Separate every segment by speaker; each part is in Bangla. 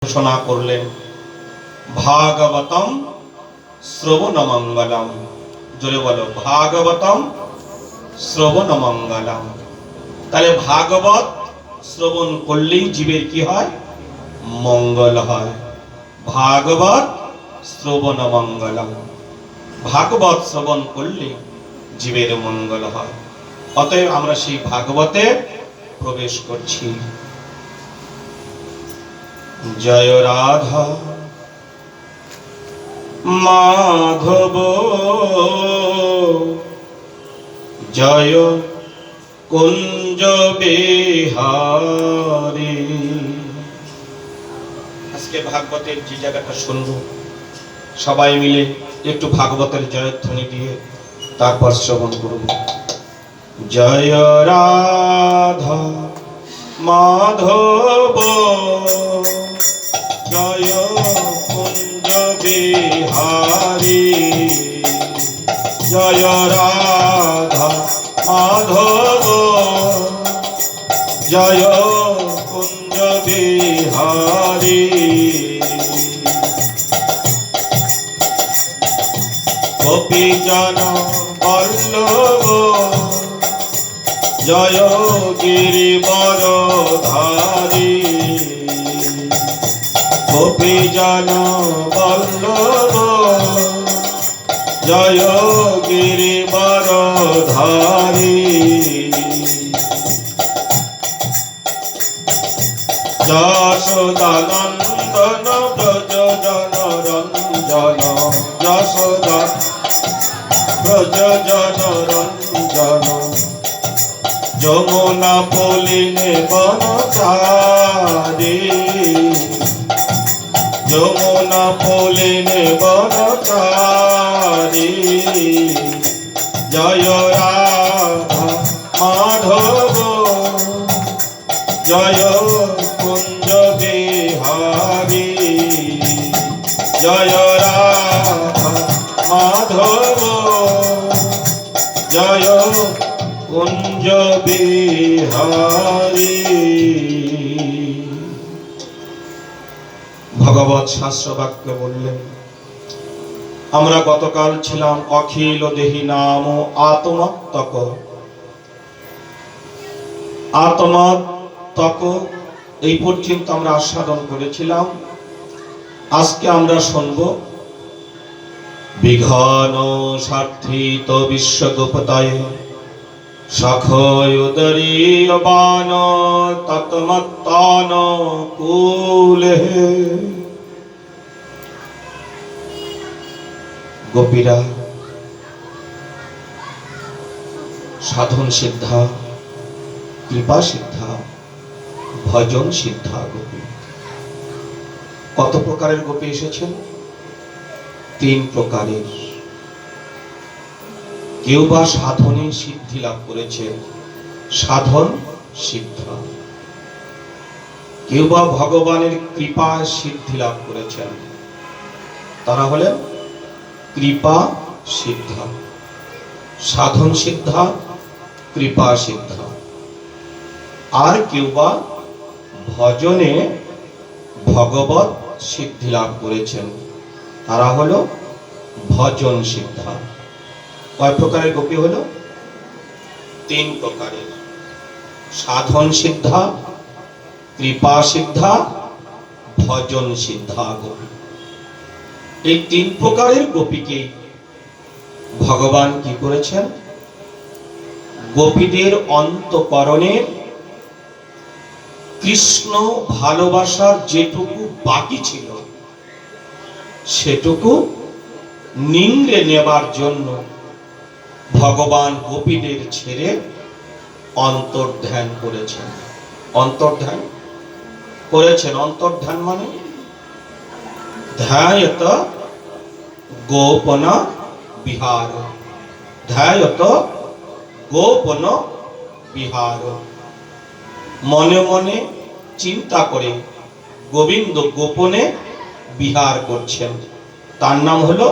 Speaker 1: ঘোষণা করলেন ভাগবতম শ্রবণমঙ্গলম। জোরে বলো, ভাগবতম শ্রবণমঙ্গলম। তাহলে ভাগবত শ্রবণ করলেই জীবের কি হয়? মঙ্গল হয়। ভাগবত শ্রবণমঙ্গলম, ভাগবত শ্রবণ করলে জীবের মঙ্গল হয়। অতএব আমরা সেই ভাগবতে প্রবেশ করছি। জয় রাধা মাধব, জয় কুঞ্জ বিহারী। আজকে ভাগবতের যে জায়গাটা শুনবো, সবাই মিলে একটু ভাগবতের জয়ধ্বনি দিয়ে তারপর শ্রবণ করব। জয় রাধা মাধব, জয় কুঞ্জ বিহারী। জয় রাধা মাধব, জয় কুঞ্জ বিহারী। গোপীজন বল্লভ, জয় গিরিবর ধারী। গোপীজন বল্লভ, জয় গিরিবর ধারী। যশোদানন্দন ব্রজ জন রঞ্জন, যশোদা ব্রজ জন রঞ্জন। যমুনা পলিনে বনচারী, যমুনা পলিনে বনচারী। জয় রাধা মাধব, জয় কুঞ্জ বিহারী। জয় রাধা মাধব, জয় কুঞ্জ বিহারী। ভগবৎ শাস্ত্র বাক্য বললেন, আমরা গতকাল ছিলাম অখিল দেহি নাম আত্মতক। আত্মতক এই পর্যন্ত আমরা আস্বাদন করেছিলাম। আজকে আমরা শুনব বিঘ্ন সার্থিত বিশ্বগোপতায় সখয় উদরীয়বান তৎমত্তান কুলে। গোপীরা সাধন সিদ্ধা, কৃপা সিদ্ধা, ভজন সিদ্ধা গোপী। কত প্রকারের গোপী এসেছেন? 3 প্রকারের। কেউ বা সাধনে সিদ্ধি লাভ করেছে, সাধন সিদ্ধা। কেউ বা ভগবানের কৃপায় সিদ্ধি লাভ করেছেন, তারা হলেন কৃপা সিদ্ধা। সাধন সিদ্ধা, কৃপা সিদ্ধা। আর কেউ বা ভজনে ভগবত সিদ্ধি লাভ করেছেন, তারা হলো ভজন সিদ্ধা। কয় প্রকারের গোপী হলো? 3 প্রকারের। সাধন সিদ্ধা, কৃপা সিদ্ধা, ভজন সিদ্ধা গোপী। এই 3 প্রকারের গোপীকে ভগবান কি করেছেন? গোপীদের অন্তঃকরণের কৃষ্ণ ভালোবাসার যেটুকু বাকি ছিল সেটুকু নিংড়ে নেবার জন্য ভগবান গোপীদের ছেড়ে অন্তর্ধান করেছেন। অন্তর্ধান করেছেন। অন্তর্ধান মানে ধ্যায়ত গোপন বিহার। ধ্যায়ত গোপন বিহার। মনে মনে চিন্তা করে গোবিন্দ গোপনে বিহার করছেন, তার নাম হলো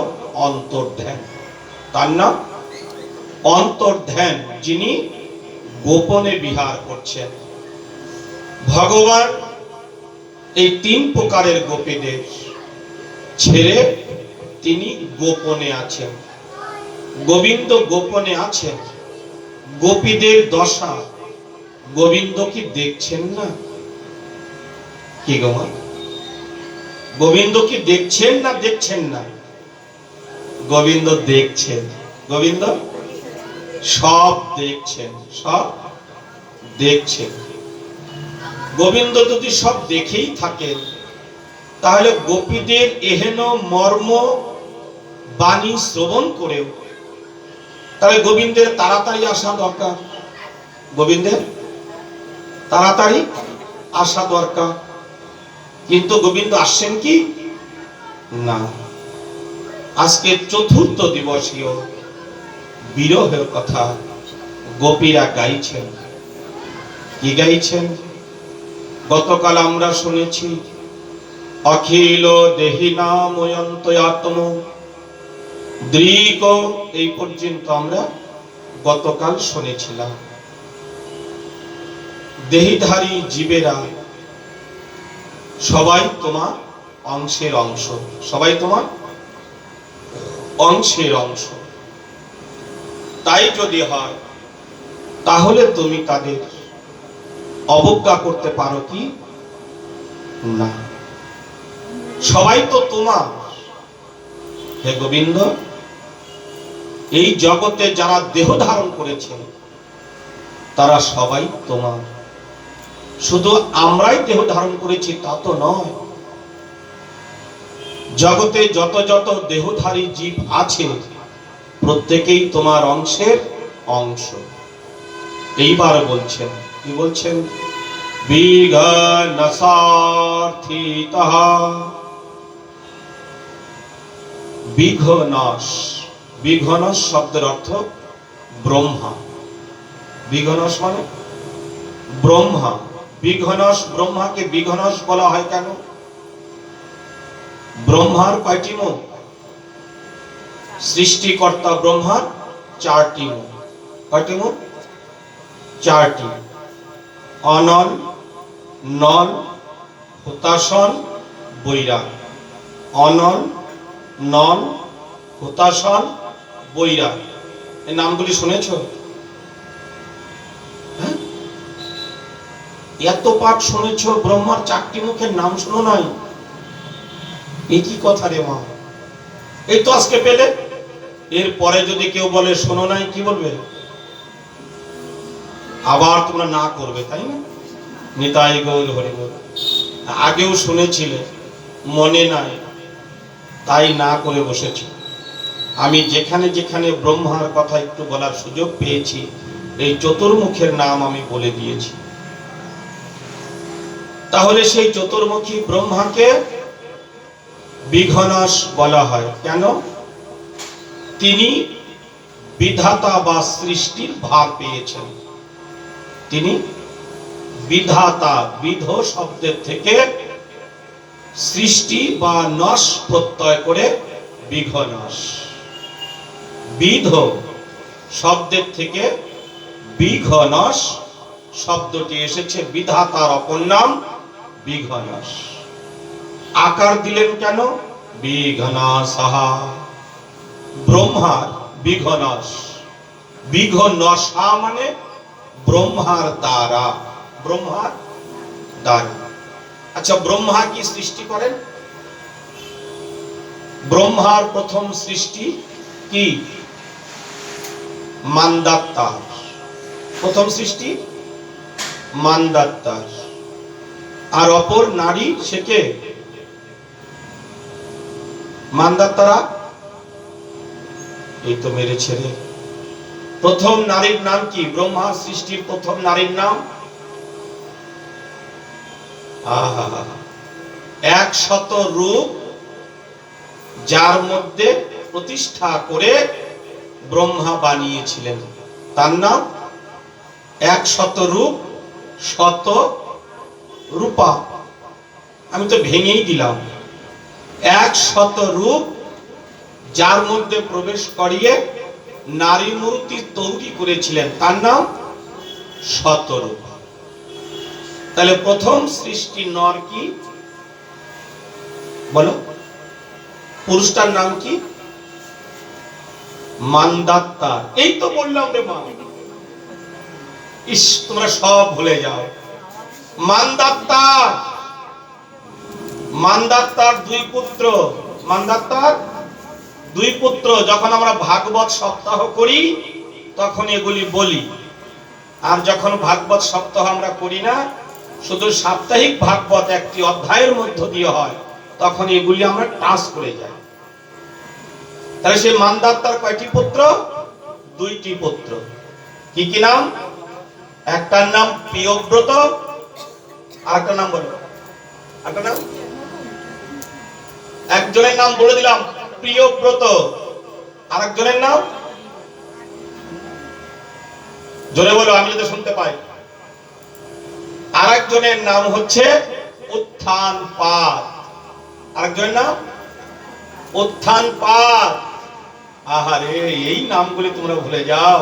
Speaker 1: অন্তর্ধান। তার নাম অন্তর্ধান, যিনি গোপনে বিহার করছেন। ভগবান এই তিন প্রকারের গোপীদের ছেড়ে তিনি গোপনে আছেন। গোবিন্দ গোপনে আছেন। গোপীদের দশা গোবিন্দ কি দেখছেন না? কি গো মা, গোবিন্দ কি দেখছেন না দেখছেন না? গোবিন্দ দেখছেন। গোবিন্দ সব দেখছেন, সব দেখছেন। গোবিন্দ যদি সব দেখেই থাকেন, তাহলে গোপীদের এহেন মর্ম বাণী শ্রবণ করেও তাহলে গোবিন্দের তাড়াতাড়ি আসা দরকার। গোবিন্দের তাড়াতাড়ি আসা দরকার, কিন্তু গোবিন্দ আসছেন কি না? আজকে চতুর্থ দিবসীয় বিরহের কথা গোপীরা গাইছেন। কি গাইছেন? গতকাল আমরা শুনেছি, অখিল দেহিনা ময়ন্ত আত্ম দৃক, এই পর্যন্ত আমরা গতকাল শুনেছিলাম। দেহধারী জীবেরা সবাই তোমার অংশের অংশ, সবাই তোমার অংশের অংশ। তাই যদি হয়, তাহলে তুমি তাদের অবজ্ঞা করতে পারো কি না? সবাই তো তোমার। হে গোবিন্দ, এই জগতে যারা দেহ ধারণ করেছে তারা সবাই তোমার। শুধু আমরাই দেহ ধারণ করেছি তা তো নয়। জগতে যত যত দেহধারী জীব আছে প্রত্যেকেই তোমার অংশের অংশ। এইবার বলছেন, কি বলছেন? বিঘ্নসার্থিতঃ, বিঘ্নস। বিঘ্নস শব্দের অর্থ ব্রহ্মা। বিঘ্নস মানে ব্রহ্মা। বিঘ্নস, ব্রহ্মাকে বিঘ্নস বলা হয় কেন? ব্রহ্মার কয়টি মুখ? সৃষ্টিকর্তা ব্রহ্মার চারটি মুখ। কয়টি মুখ? চারটি। অনল, নল, হুতাশন, বৈরাগ। অনল, নল, হুতাশন, বৈরাগ। এই নামগুলি শুনেছ? এত পাঠ শুনেছ, ব্রহ্মার চারটি মুখের নাম শুনো নাই? এই কি কথা রে মা? এই তো আজকে পেলে। এর পরে যদি কেউ বলে শোনো নাই, কি বলবে? আবার তোমরা না করবে, তাই না? নিতাই গৌর হরি বল। আগেও শুনেছিলে, মনে নাই, তাই না করে বসেছ। আমি যেখানে যেখানে ব্রহ্মার কথা একটু বলার সুযোগ পেয়েছি, এই চতুর্মুখের নাম আমি বলে দিয়েছি। তাহলে সেই চতুর্মুখী ব্রহ্মাকে বিঘ্নস বলা হয় কেন? তিনি বিধাতা বা সৃষ্টির ভার পেয়েছেন। তিনি বিধাতা। বিধ শব্দের থেকে সৃষ্টি বা নশ প্রত্যয় করে বিঘ্নস। বিধ শব্দের থেকে বিঘ্নস শব্দটি এসেছে। বিধাতার অপর নাম বিঘ্নস। আকার দিলেন কেন? বিঘ্নসঃ। ব্রহ্মার বিঘ্নস। বিঘ্নসা মানে ব্রহ্মার দ্বারা। ব্রহ্মার দ্বারা। আচ্ছা, ব্রহ্মা কি সৃষ্টি করেন? ব্রহ্মার প্রথম সৃষ্টি কি? মান্দাত্তার। প্রথম সৃষ্টি মান্দাত্তার। আর অপর নারী সে কে? মান্দাত্তারা। এই তো মেরেছে রে। প্রথম নারীর নাম কি? ব্রহ্মা সৃষ্টির প্রথম নারীর নাম? আহা, 100 রূপ যার মধ্যে প্রতিষ্ঠা করে ব্রহ্মা বানিয়েছিলেন, তার নাম 100 রূপ 100 রূপা। আমি তো ভেঙেই দিলাম। 100 রূপ যার মধ্যে প্রবেশ করিয়ে নারী মূর্তি তৈরি করেছিলেন, তার নাম শতরূপা। তাহলে প্রথম সৃষ্টি নর কি? বলো, পুরুষটার নাম কি? মান্দাত্তা। এই তো বললাম রে মা। ইস, তোমরা সব ভুলে যাও। মান্দাত্তা, মান্দাত্তার দুই পুত্র, মান্দাত্তার দুই পুত্র। যখন আমরা ভাগবত সপ্তাহ করি তখন এগুলি বলি, আর যখন ভাগবত সপ্তাহ আমরা করি না, শুধু সাপ্তাহিক ভাগবত একটি অধ্যায়ের মধ্য দিয়ে হয়, তখন এগুলি আমরা টাচ করে যাই। তাহলে সেই মান্দাত্তার কয়টি পুত্র? দুইটি পুত্র। কি কি নাম? একটার নাম প্রিয়ব্রত, আরেকটার নাম বলো, আরেকটার নাম। একজনের নাম বলে দিলাম প্রিয়ব্রত, আরেকজনের নাম জোরে বলো, আমি যাতে শুনতে পাই। আরেকজনের নাম হচ্ছে উত্থানপাদ। আরেকজনের নাম উত্থানপাদ। আহারে, এই নামগুলি তোমরা ভুলে যাও।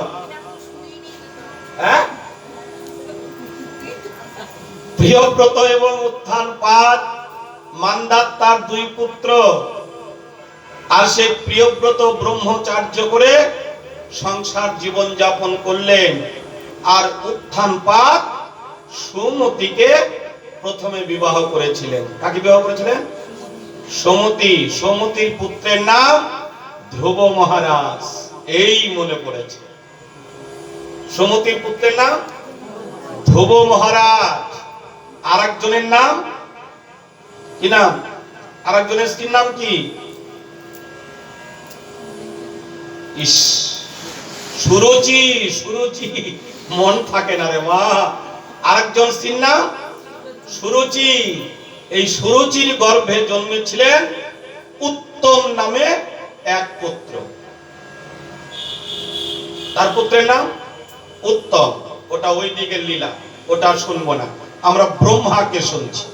Speaker 1: হ্যাঁ, প্রিয়ব্রত এবং উত্থানপাদ মান্দাত্তার দুই পুত্র। আর সে প্রিয়ব্রত ব্রহ্মচার্য করে সংসার জীবন যাপন করলেন, আর উত্থানপাদ সুমতিকে প্রথমে বিবাহ করেছিলেন। কাকে বিবাহ করেছিলেন? সুমতি। সুমতির পুত্রের নাম ধ্রুব মহারাজ। এই মনে পড়েছে, সুমতির পুত্রের নাম ধ্রুব মহারাজ। আরেকজনের নাম কি? নাম আরেকজনের স্ত্রীর নাম কি? ইস, সুরুচি। সুরুচি, মন থাকে না রে মা। আরেকজন স্ত্রীর নাম সুরুচি। এই সুরুচির গর্ভে জন্মেছিলেন উত্তম নামে এক পুত্র। তার পুত্রের নাম উত্তম। ওটা ওই দিকের লীলা, ওটা শুনবো না, আমরা ব্রহ্মাকে শুনছি।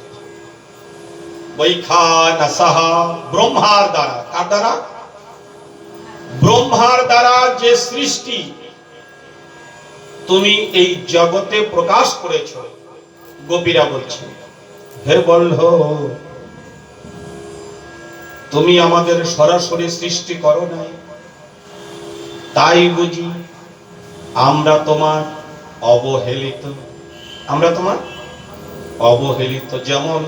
Speaker 1: বৈখানসহা, ব্রহ্মার দ্বারা। কার দ্বারা? ব্রহ্মার দ্বারা যে সৃষ্টি তুমি এই জগতে প্রকাশ করেছ। গোপীরা বলছে, হে বল্লভ, তুমি আমাদের সরাসরি সৃষ্টি করো নাই, তাই বুঝি আমরা তোমার অবহেলিত। আমরা তোমার অবহেলিত। যেমন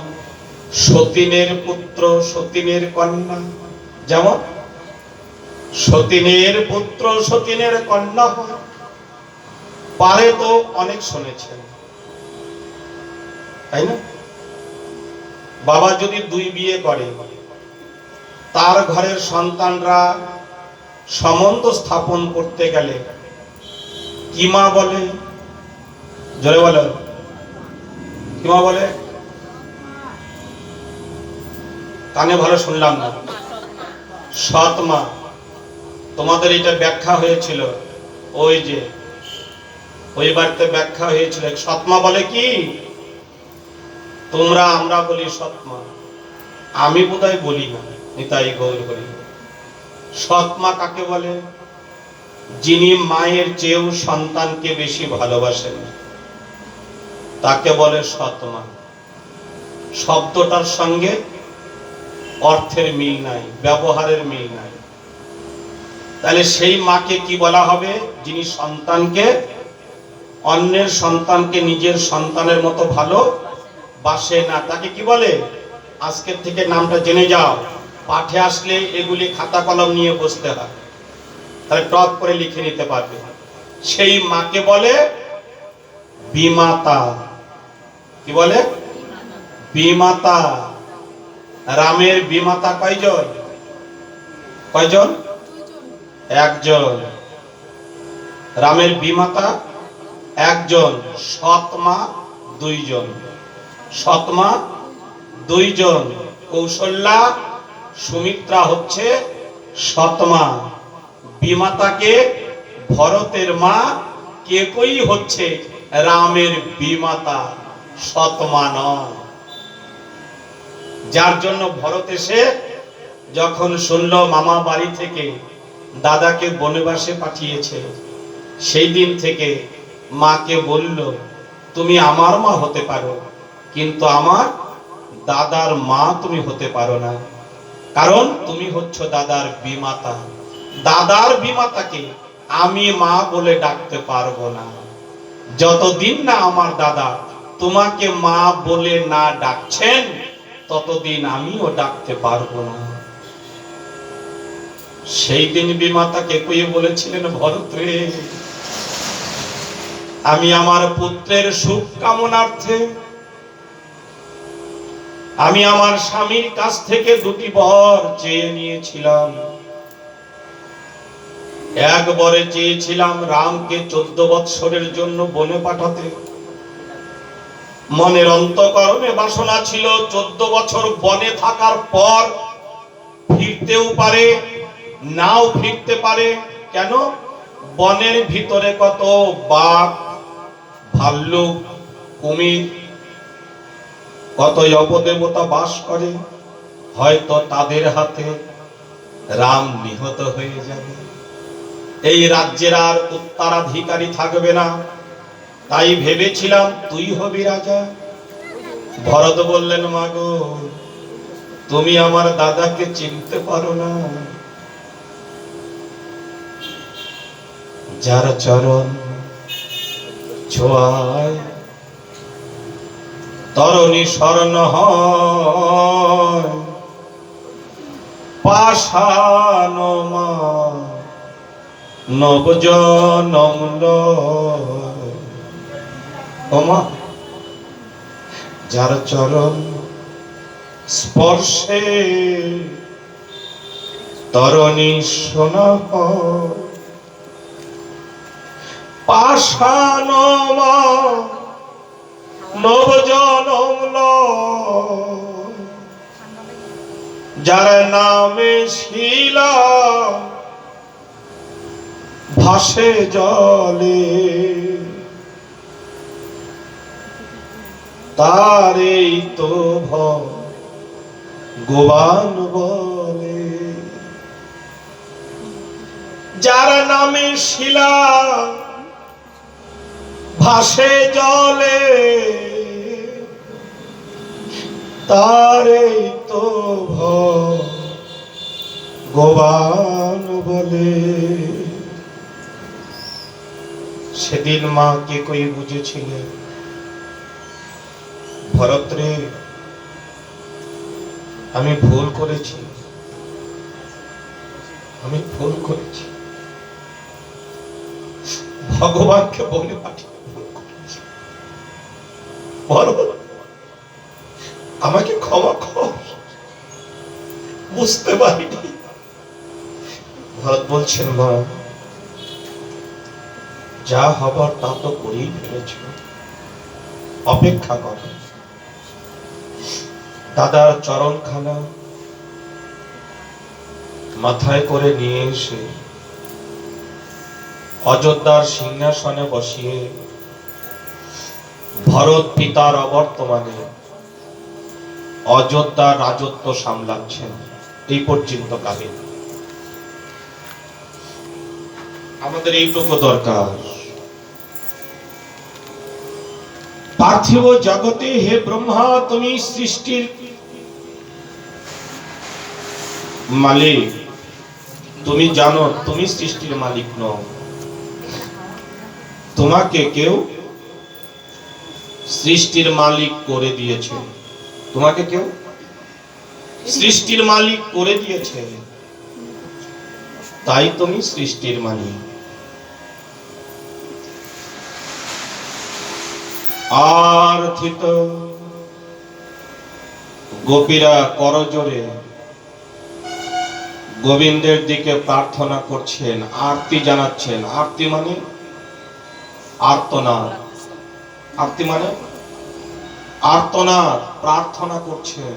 Speaker 1: সতীনের পুত্র, সতীনের কন্যা, যেমন সতীনের পুত্র সতীনের কন্যা হয়। পারে তো অনেক শুনেছেন, তাই না? বাবা যদি দুই বিয়ে করে, তার ঘরের সন্তানরা সম্বন্ধ স্থাপন করতে গেলে কি মা বলে? জোরে বলো, কি মা বলে? কানে ভালো শুনলাম না। সৎ মা। তোমাদের এটা ব্যাখ্যা হয়েছিল, ওই যে ওই বাড়িতে ব্যাখ্যা হয়েছিল। সৎমা বলে কি? তোমরা, আমরা বলি সৎমা, আমি বোধহয় বলি না। নিতাই গৌর হরি। সৎমা কাকে বলে? যিনি মায়ের চেয়েও সন্তানকে বেশি ভালোবাসেন, তাকে বলে সৎমা। শব্দটার সঙ্গে অর্থের মিল নাই, ব্যবহারের মিল নাই। তাহলে সেই মাকে কি বলা হবে? যিনি সন্তানকে, অন্যের সন্তানকে নিজের সন্তানের মতো ভালোবাসে না, তাকে কি বলে? আজকের থেকে নামটা জেনে যাও। পাঠে আসলে এগুলি খাতা কলম নিয়ে বসতে হয়, তাহলে টপ করে লিখে নিতে পারবে। সেই মাকে বলে বিমাতা। কি বলে? বিমাতা। রামের বিমাতা কয়জন? কয়জন? একজন। রামের বিমাতা একজন, সৎমা দুইজন। সৎমা দুইজন। কৌশল্যা, সুমিত্রা হচ্ছে সৎমা। বিমাতাকে ভরতের মা, কেকই হচ্ছে রামের বিমাতা, সৎমা নয়। যার জন্য ভরত এসে যখন শুনল মামা বাড়ি থেকে দাদাকে বনবাসে পাঠিয়েছে, সেই দিন থেকে মাকে বলল, তুমি আমার মা হতে পারো, কিন্তু আমার দাদার মা তুমি হতে পারো না, কারণ তুমি হচ্ছ দাদার বিমাতা। দাদার বিমাতাকে আমি মা বলে ডাকতে পারবো না। যতদিন না আমার দাদা তোমাকে মা বলে না ডাকছেন, ততদিন আমিও ডাকতে পারবো না। সেই দিন বিমাতাকে কয়ে বলেছিলেন, ভরত রে, আমি আমার পুত্রের সুখ কামনার্থে আমি আমার স্বামীর কাছ থেকে দুটি বর চেয়ে নিয়েছিলাম। এক বরে চেয়েছিলাম রামকে 14 বৎসরের জন্য বনে পাঠাতে। মনের অন্তঃকরণে বাসনা ছিল 14 বছর বনে থাকার পর ফিরতেও পারে, নাও ফিরতে পারে। কেন? বনের ভিতরে কত বাঘ, ভাল্লুক, কুমির, কত অপদেবতা বাস করে, হয়তো তাদের হাতে রাম নিহত হয়ে যাবে, এই রাজ্যের আর উত্তরাধিকারী থাকবে না। তাই ভেবেছিলাম তুই হবি রাজা। ভরত বললেন, মাগো, তুমি আমার দাদাকে চিনতে পারো না, যার চরণ ছোঁয়ায় তরণী স্বর্ণ হয়, পাষাণ মা নবজনম লয়। ওমা, যার চরণ স্পর্শে তরণী সোনা হয়, পাষাণ মা নবজনম লয়। যার নামে শিলা ভাসে জলে, তারেই তো ভগবান বলে। যার নামে শিলা ভাসে জলে, তারেই তো ভগবান বলে। সেদিন মা কে কই বুঝেছিলেন, ভরত রে, আমি ভুল করেছি, আমি ভুল করেছি, ভগবানকে বলে পাঠিয়ে ভুল করেছি, ভরত আমাকে ক্ষমা কর, বুঝতে পারিনি। ভরত বলছেন, মা, যা হবার তা তো করেই ফেলেছ, অপেক্ষা কর। দাদার চরণখানা মাথায় করে নিয়ে এসে অযোধ্যার সিংহাসনে বসিয়ে ভরত পিতার অবর্তমানে অযোধ্যার রাজত্ব সামলাচ্ছেন। এই পর্যন্ত কালে আমাদের এইটুকু দরকার। পার্থিব জগতে হে ব্রহ্মা, তুমি সৃষ্টির মালিক। তুমি জানো তুমি সৃষ্টির মালিক নও। তোমাকে কেউ সৃষ্টির মালিক করে দিয়েছে, তোমাকে কেউ সৃষ্টির মালিক করে দিয়েছে, তাই তুমি সৃষ্টির মালিক। আর থিত গোপীরা করজোরে গোবিন্দের দিকে প্রার্থনা করছেন, আরতি জানাচ্ছেন। আরতি মানে আর্তনাদ, আরতি মানে আর্তনাদ, প্রার্থনা করছেন।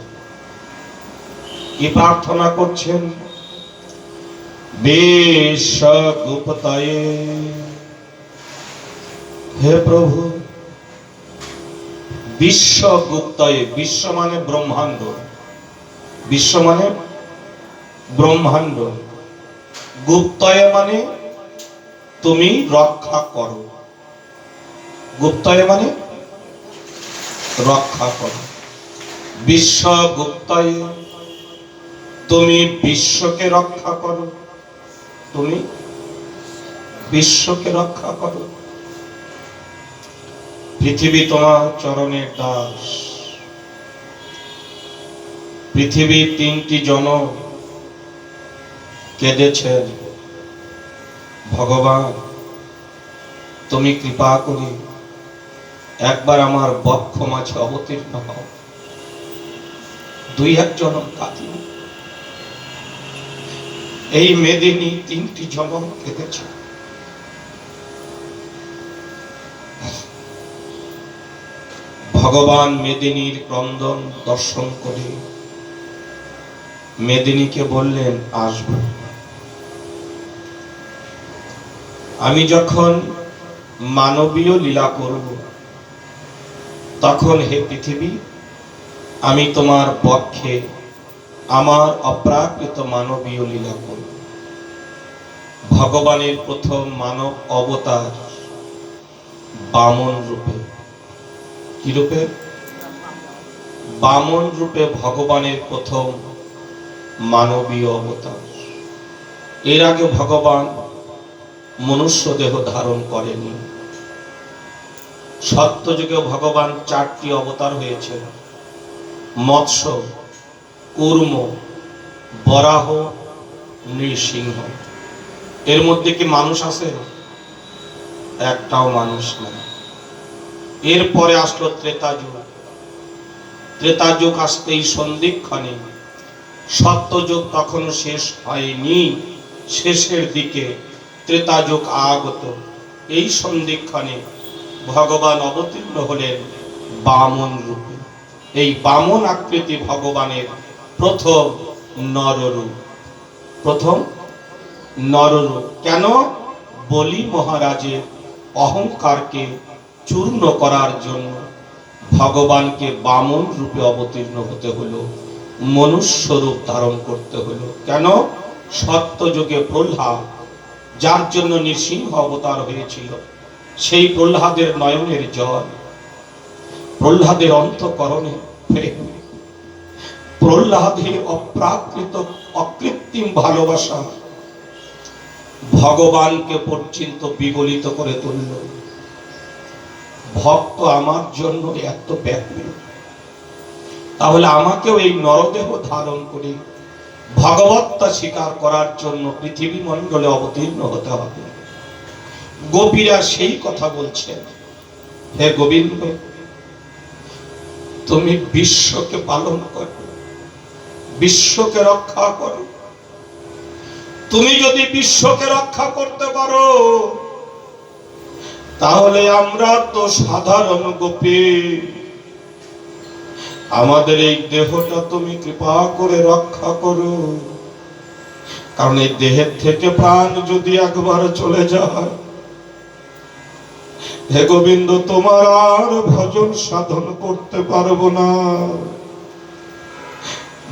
Speaker 1: কি প্রার্থনা করছেন? বিশ্বগুপ্তয়ে, হে প্রভু, বিশ্বগুপ্তয়ে, বিশ্ব মানে ব্রহ্মাণ্ড, বিশ্ব মানে ব্রহ্মাণ্ড, গুপ্তয়ে মানে তুমি রক্ষা করো, গুপ্তয়ে মানে রক্ষা করো। বিশ্বগুপ্তায়, তুমি বিশ্বকে রক্ষা করো, তুমি বিশ্বকে রক্ষা করো। পৃথিবী তোমার চরণের দাস। পৃথিবীর 3টি জনম কেঁদেছেন, ভগবান তুমি কৃপা করি একবার আমার বক্ষ মাঝে অবতীর্ণ হও। 2-1 জনম কাঁদি। এই মেদিনী 3টি জনম কেঁদেছে। ভগবান মেদিনীর ক্রন্দন দর্শন করে মেদিনীকে বললেন, আসব। আমি যখন মানবীয় লীলা করব, তখন হে পৃথিবী আমি তোমার পক্ষে আমার অপ্রাকৃত মানবীয় লীলা করব। ভগবানের প্রথম মানব অবতার বামন রূপে। কি রূপে? বামন রূপে ভগবানের প্রথম মানবীয় অবতার। এর আগে ভগবান মনুষ্য দেহ ধারণ করেনি। সত্যযুগে ভগবান 4টি অবতার হয়েছে, মৎস্য, কূর্ম, বরাহ, নৃসিংহ। এর মধ্যে কি মানুষ আছে? একটাও মানুষ নেই। এরপরে আসলো ত্রেতা যুগ। ত্রেতা যুগ আসতেই সন্ধিক্ষণে, সত্যযুগ তখনও শেষ হয়নি, শেষের দিকে ত্রেতা যুগ আগত। এই সন্ধিক্ষণে ভগবান অবতীর্ণ হলেন বামন রূপে। এই বামন আকৃতি ভগবানের প্রথম নররূপ। প্রথম নররূপ কেন? বলি মহারাজের অহংকারকে চূর্ণ করার জন্য ভগবানকে বামন রূপে অবতীর্ণ হতে হলো, মনুষ্য রূপ ধারণ করতে হলো। কেন? সত্যযুগে প্রহ্লাদ, যার জন্য নৃসিংহ অবতার হয়েছিল, সেই প্রহ্লাদের নয়নের জল, প্রহ্লাদের অন্তঃকরণে প্রেম, প্রহ্লাদের অপ্রাকৃত অকৃত্রিম ভালোবাসা ভগবানকে পর্যন্ত বিগলিত করে তুলল। ভক্ত আমার জন্য এত ব্যাকুল, তাহলে আমাকেও এই নরদেহ ধারণ করে ভগবত্তা স্বীকার করার জন্য পৃথিবী মণ্ডলে অবতীর্ণ হতে হবে। গোপীরা সেই কথা বলছেন, হে গোবিন্দ তুমি বিশ্বকে পালন করো, বিশ্বকে রক্ষা করো। তুমি যদি বিশ্বকে রক্ষা করতে পারো, তাহলে আমরা তো সাধারণ গোপী, আমাদের এই দেহটা তুমি কৃপা করে রক্ষা করো। কারণ এই দেহের থেকে প্রাণ যদি একবার চলে যায়, হে গোবিন্দ তোমার আর ভজন সাধন করতে পারবো না।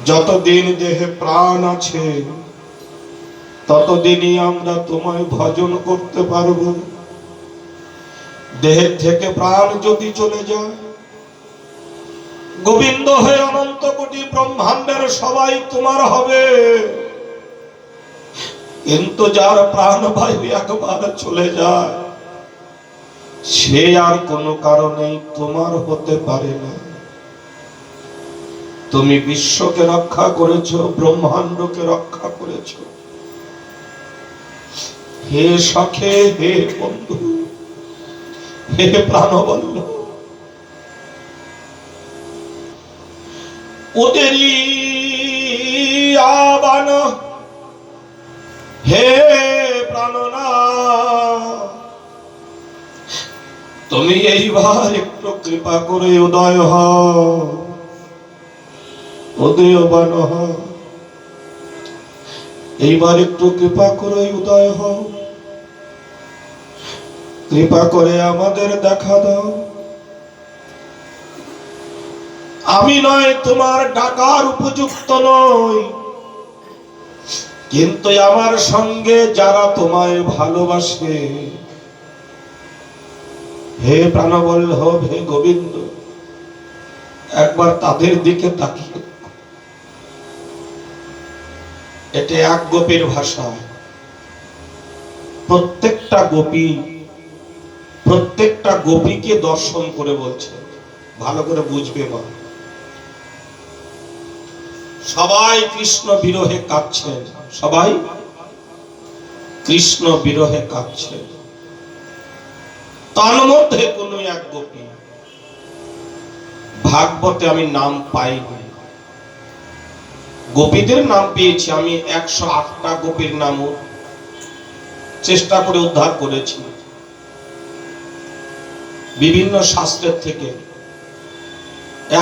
Speaker 1: যতদিন দেহে প্রাণ আছে ততদিনই আমরা তোমায় ভজন করতে পারবো। দেহের থেকে প্রাণ যদি চলে যায়, গোবিন্দ হয়ে অনন্ত কোটি ব্রহ্মাণ্ডের সবাই তোমার হবে, কিন্তু যার প্রাণ বায়ু একবার চলে যায়, সে আর কোনো কারণেই তোমার হতে পারে না। তুমি বিশ্বকে রক্ষা করেছো, ব্রহ্মাণ্ডকে রক্ষা করেছো। হে সখে, হে বন্ধু, হে প্রাণবল্লভ, ওদেরই আবান, হে প্রাণনাথ, তুমি এইবার একটু কৃপা করে উদয় হও, উদয়বান হও। এইবার একটু কৃপা করে উদয় হও, কৃপা করে আমাদের দেখা দাও। আমি নয় তোমার ডাকার উপযুক্ত নই, কিন্তু আমার সঙ্গে যারা তোমায় ভালোবাসে, হে প্রাণবল্লভ, হে গোবিন্দ, একবার তাদের দিকে তাকিয়ে, এটা এক গোপীর ভাষা। প্রত্যেকটা গোপীকে দর্শন করে বলছে, ভালো করে বুঝবে মা। সবাই কৃষ্ণ বিরহে কাঁদছেন, সবাই কৃষ্ণ বিরহে কাঁদছেন। তার মধ্যে কোন এক গোপী, ভাগবতে আমি নাম পাইনি, গোপীদের নাম পেয়েছি আমি 108টা গোপীর নামও চেষ্টা করে উদ্ধার করেছি বিভিন্ন শাস্ত্রের থেকে।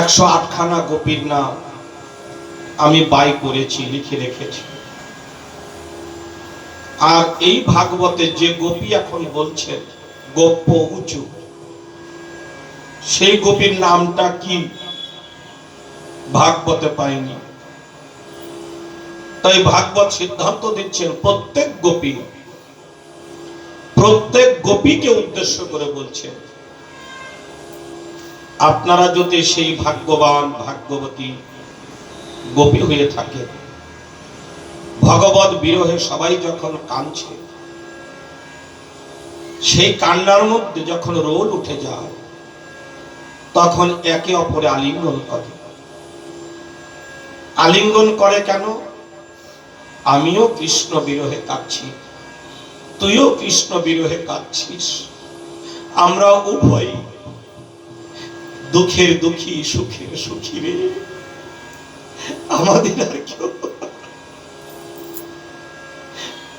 Speaker 1: 108খানা গোপীর নাম আমি বাই করেছি, লিখে রেখেছি। আর এই ভাগবতে যে গোপী এখন বলছেন গোপ্য উঁচু, সেই গোপীর নামটা কি ভাগবতে পাইনি। তাই ভাগবত সিদ্ধান্ত দিচ্ছেন প্রত্যেক গোপীকে উদ্দেশ্য করে বলছেন, আপনারা যদি সেই ভাগ্যবান ভাগ্যবতী গোপী হয়ে থাকে, ভগবত বিরহে সবাই যখন কাঁদছে, সেই কান্নার মধ্যে যখন রোল উঠে যায়, তখন একে অপরে আলিঙ্গন করে। আলিঙ্গন করে কেন? আমিও কৃষ্ণ বিরহে কাঁদছি, তুইও কৃষ্ণ বিরহে কাঁদছিস, আমরা উভয় দুঃখের দুঃখী, সুখের সুখী রে, আমাদের আর কেউ।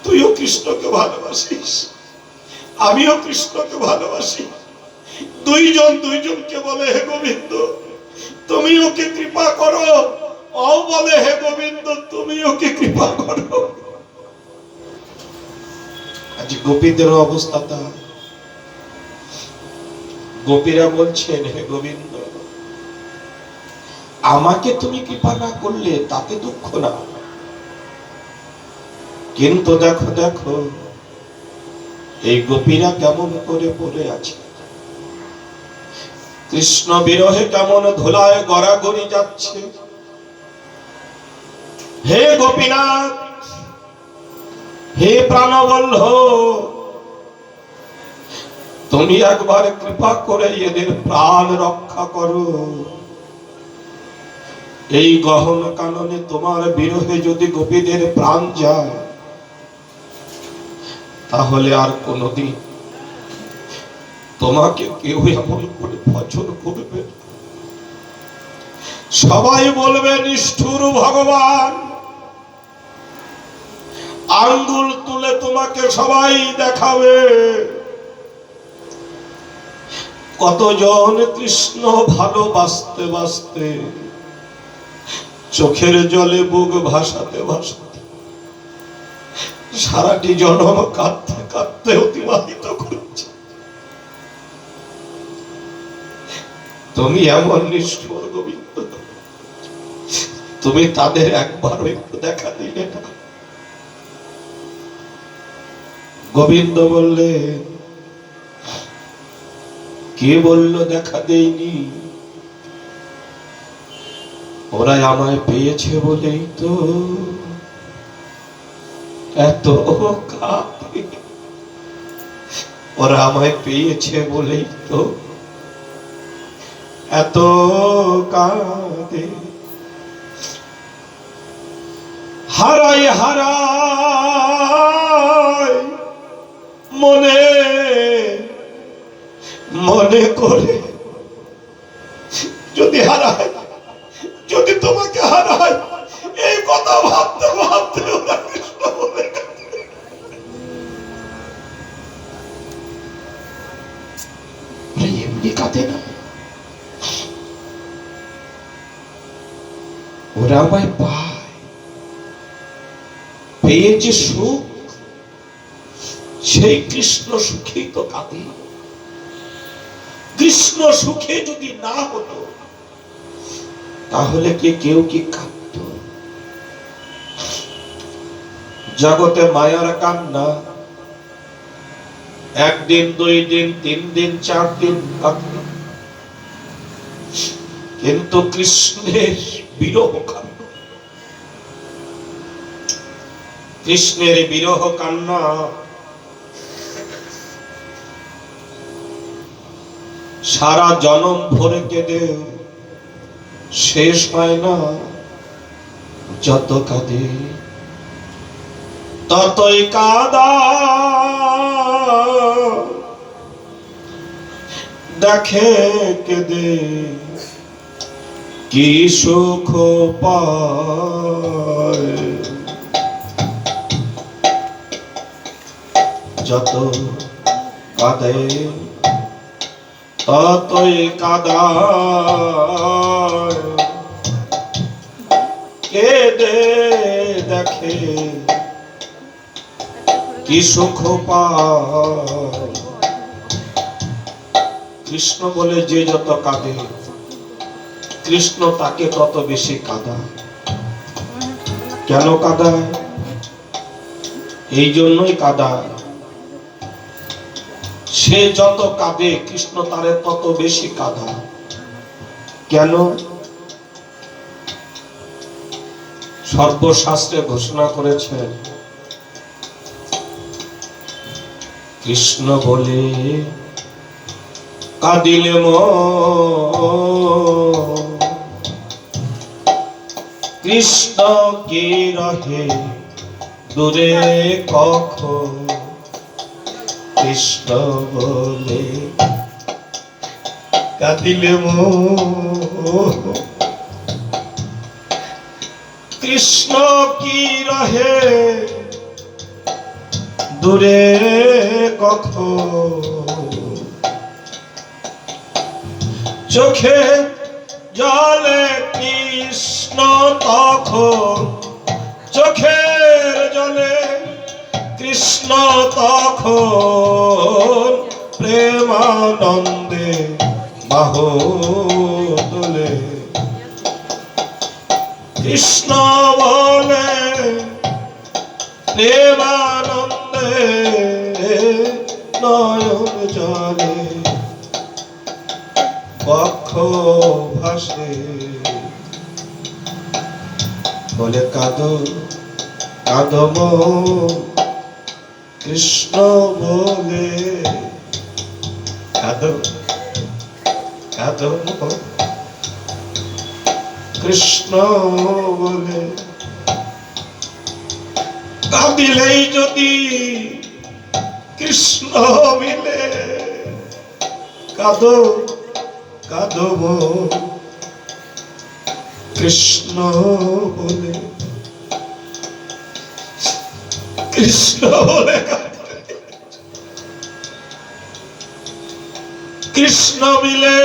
Speaker 1: তুইও কৃষ্ণকে ভালোবাসিস, আমিও কৃষ্ণকে ভালোবাসি। দুইজনকে বলে হে গোবিন্দ তুমি ওকে কৃপা করো, ও বলে হে গোবিন্দ তুমি ওকে কৃপা করো। আজ গোপীদের অবস্থা তা। গোপীরা বলছেন হে গোবিন্দ আমাকে তুমি কৃপা না করলে তাতে দুঃখ না, কিন্তু দেখো দেখো এই গোপীরা কেমন করে পড়ে আছে, কৃষ্ণ বিরহে কেমন ধুলায় গড়াগড়ি যাচ্ছে। হে গোপীনাথ, হে প্রাণবল্লভ, তুমি একবার কৃপা করে এদের প্রাণ রক্ষা করো। এই গহন কাননে তোমার বিরহে যদি গোপীদের প্রাণ যায়, তাহলে আর কোনদিন তোমাকে কেউ এমন করে ভজন করবে। সবাই বলবে নিষ্ঠুর ভগবান, আঙ্গুল তুলে তোমাকে সবাই দেখাবে। কতজন কৃষ্ণ ভালোবাসতে বাসতে চোখের জলে বুক ভাসাতে ভাসাতে সারাটি জন্ম কাঁদতে কাঁদতে অতিবাহিত করেছে। তুমি এমন নিষ্ঠুর গোবিন্দ, তুমি তাদের একবারও একটু দেখা দিলে না। গোবিন্দ বললে কে বলল দেখা দেইনি? ওরা আমায় পেয়েছে বলেই তো এত কাঁদে, ওরা আমায় পেয়েছে বলেই তো এত কাঁদে। হারাই হারাই মনে মনে করে, যদি হারায়, যদি তোমাকে হারায়, এই কথা ভাবতে ভাবতে ওরা কৃষ্ণ বলে এমনি কাঁদে না, ওরা আমায় পায়, পেয়ে যে সুখ, সেই কৃষ্ণ সুখেই তো কাঁদে। কৃষ্ণ সুখে যদি না হতো তাহলে কেউ কি কাঁদত? জগতে মায়ার কান্না একদিন, 2 দিন, 3 দিন, 4 দিন কাঁদল, কিন্তু কৃষ্ণের বিরহ কান্না, কৃষ্ণের বিরহ কান্না সারা জনম ভরে কেঁদে শেষ হয় না। যত কাঁদে ততই কাঁদা, দেখে কেঁদে কি সুখ পায়। যত কাঁদে ততই কাঁদা, কেঁদে দেখে কি সুখ পায়। কৃষ্ণ বলে যে যত কাঁদে কৃষ্ণ তাকে তত বেশি কাঁদায়। কেন কাঁদায়? এই জন্যই কাঁদায়, সে যত কাঁদে কৃষ্ণ তারে তত বেশি কাঁদায়। কেন? সর্বশাস্ত্রে ঘোষণা করেছেন, কৃষ্ণ বলে কাঁদিলে কৃষ্ণ কি রহে দূরে কখন। কৃষ্ণ বলে কাঁদিলে কৃষ্ণ কি রহে দূরে কখন। চোখে জলে কৃষ্ণ তখন, চোখের জলে কৃষ্ণ তখন প্রেমানন্দে বাহু তোলে। কৃষ্ণ বলে প্রেমানন্দে নয়ন জলে বক্ষ ভাসে। বলে কাঁদো কাঁদো মন, কৃষ্ণ বলে কাঁদো কাঁদো মন, কৃষ্ণ বলে। কাঁদিলেই যদি কৃষ্ণ মিলে, কাঁদো কাঁদো মন, কৃষ্ণ বলে। কৃষ্ণ বলে কৃষ্ণ মিলে